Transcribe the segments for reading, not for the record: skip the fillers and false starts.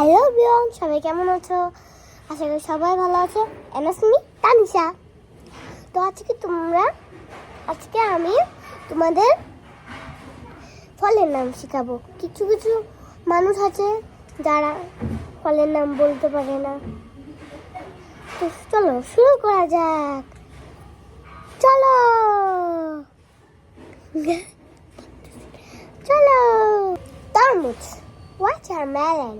Hello everyone, সবাই কেমন আছো? আশা করি সবাই ভালো আছো। এনাসমি তানিশা। তো আজকে আমি তোমাদের ফলের নাম শেখাবো। কিছু কিছু মানুষ আছে যারা ফলের নাম বলতে পারে না। তো চলো শুরু করা যাক। চলো চলো। তরমুজ, ওয়াটারমেলন,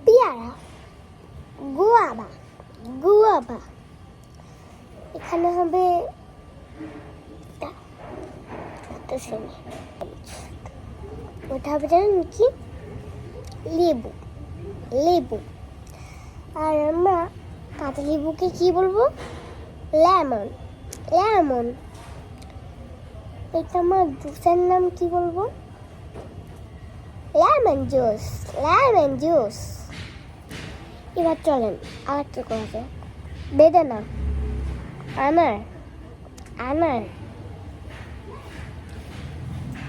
পেয়ারা, গুয়াভা। এখানে হবে ওটা হবে জানেন কি? লেবু। আর আমরা কাঁচা লেবুকে কি বলবো? লেমন। এটা আমার জুসের নাম কি বলবো? Lemon juice. এবার চলেন আরেকটা করা যায়। বেদানা, আনার,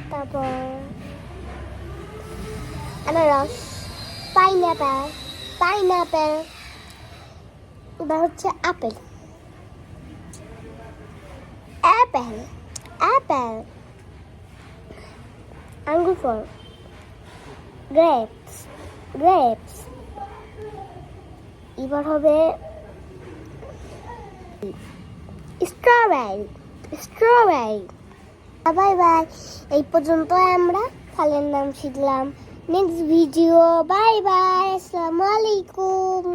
তারপর আনারস, পাইনাপেল। এবার হচ্ছে আপেল, অ্যাপেল, আঙ্গুর ফল, গ্রেপস। এবার হবে স্ট্রবেরি। বাই। এই পর্যন্ত আমরা ফলের নাম শিখলাম। Next video. বাই। আসসালামু আলাইকুম।